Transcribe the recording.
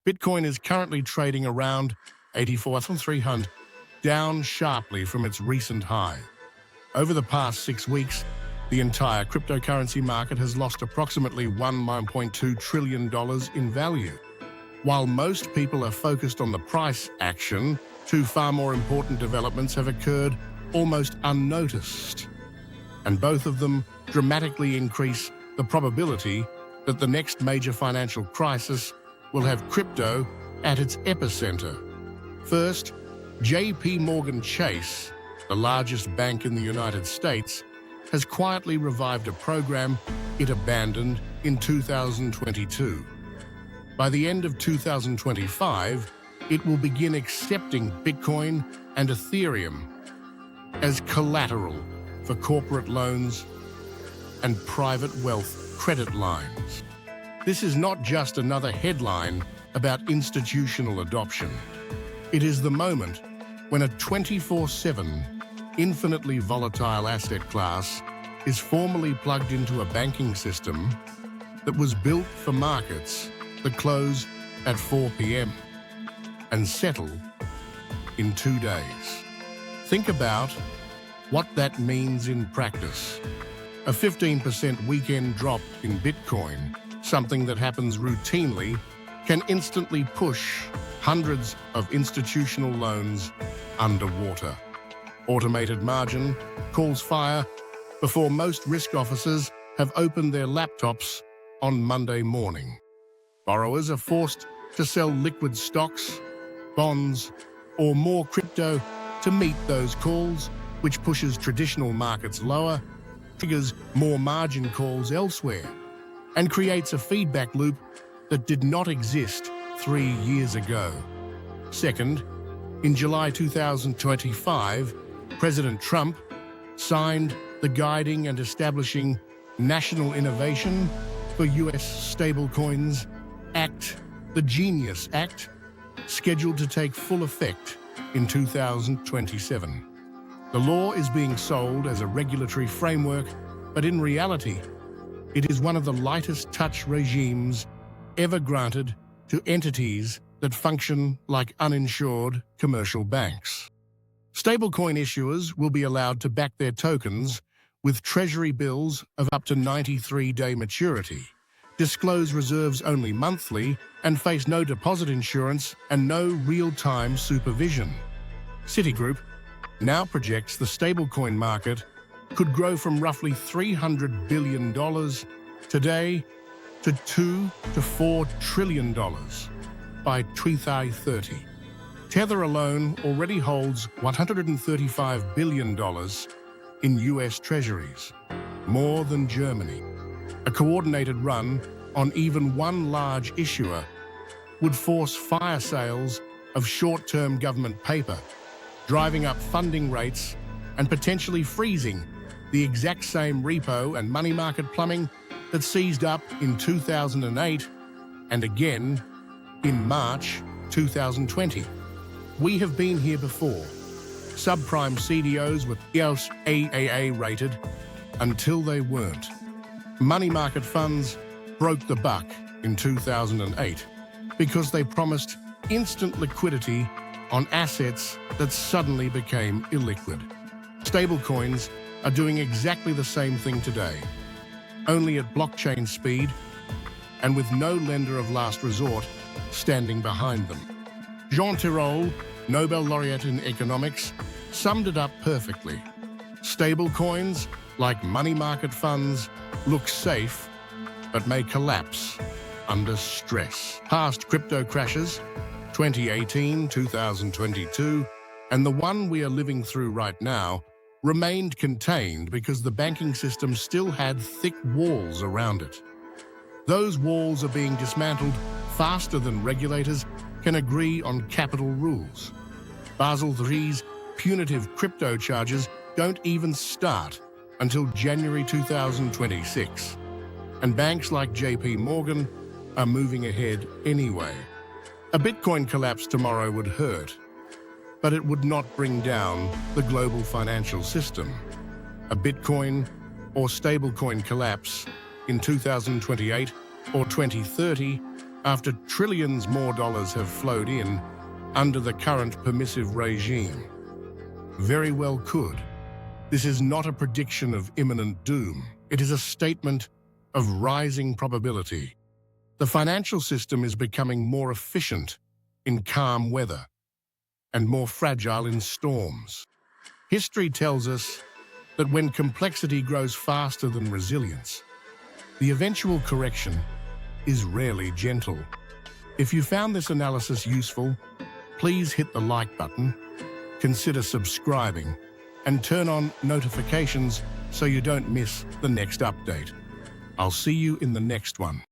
Bitcoin is currently trading around 84,300, down sharply from its recent high. Over the past 6 weeks, the entire cryptocurrency market has lost approximately $1.2 trillion in value. While most people are focused on the price action, two far more important developments have occurred almost unnoticed, and both of them dramatically increase the probability that the next major financial crisis will have crypto at its epicenter. First, JPMorgan Chase, the largest bank in the United States, has quietly revived a program it abandoned in 2022. By the end of 2025, it will begin accepting Bitcoin and Ethereum as collateral for corporate loans and private wealth credit lines. This is not just another headline about institutional adoption. It is the moment when a 24/7, infinitely volatile asset class is formally plugged into a banking system that was built for markets that close at 4 p.m. and settle in 2 days. Think about what that means in practice. A 15% weekend drop in Bitcoin, something that happens routinely, can instantly push hundreds of institutional loans underwater. Automated margin calls fire before most risk officers have opened their laptops on Monday morning. Borrowers are forced to sell liquid stocks, bonds, or more crypto to meet those calls, which pushes traditional markets lower, triggers more margin calls elsewhere, and creates a feedback loop that did not exist 3 years ago. Second, in July 2025, President Trump signed the Guiding and Establishing National Innovation for U.S. Stablecoins Act, the GENIUS Act, scheduled to take full effect in 2027. The law is being sold as a regulatory framework, but in reality, it is one of the lightest touch regimes ever granted to entities that function like uninsured commercial banks. Stablecoin issuers will be allowed to back their tokens with Treasury bills of up to 93-day maturity, disclose reserves only monthly, and face no deposit insurance and no real-time supervision. Citigroup now projects the stablecoin market could grow from roughly $300 billion today to $2 to $4 trillion by 2030. Tether alone already holds $135 billion in U.S. Treasuries, more than Germany. A coordinated run on even one large issuer would force fire sales of short-term government paper, driving up funding rates and potentially freezing the exact same repo and money market plumbing that seized up in 2008 and again in March 2020. We have been here before. Subprime CDOs were AAA rated until they weren't. Money market funds broke the buck in 2008 because they promised instant liquidity on assets that suddenly became illiquid. Stablecoins are doing exactly the same thing today, only at blockchain speed and with no lender of last resort standing behind them. Jean Tirole, Nobel laureate in economics, summed it up perfectly. Stablecoins, like money market funds, look safe, but may collapse under stress. Past crypto crashes, 2018, 2022, and the one we are living through right now, remained contained because the banking system still had thick walls around it. Those walls are being dismantled faster than regulators can agree on capital rules. Basel III's punitive crypto charges don't even start until January 2026, and banks like JPMorgan are moving ahead anyway. A Bitcoin collapse tomorrow would hurt, but it would not bring down the global financial system. A Bitcoin or stablecoin collapse in 2028 or 2030 after trillions more dollars have flowed in under the current permissive regime. Very well could. This is not a prediction of imminent doom. It is a statement of rising probability. The financial system is becoming more efficient in calm weather and more fragile in storms. History tells us that when complexity grows faster than resilience, the eventual correction is rarely gentle. If you found this analysis useful, please hit the like button, consider subscribing, and turn on notifications so you don't miss the next update. I'll see you in the next one.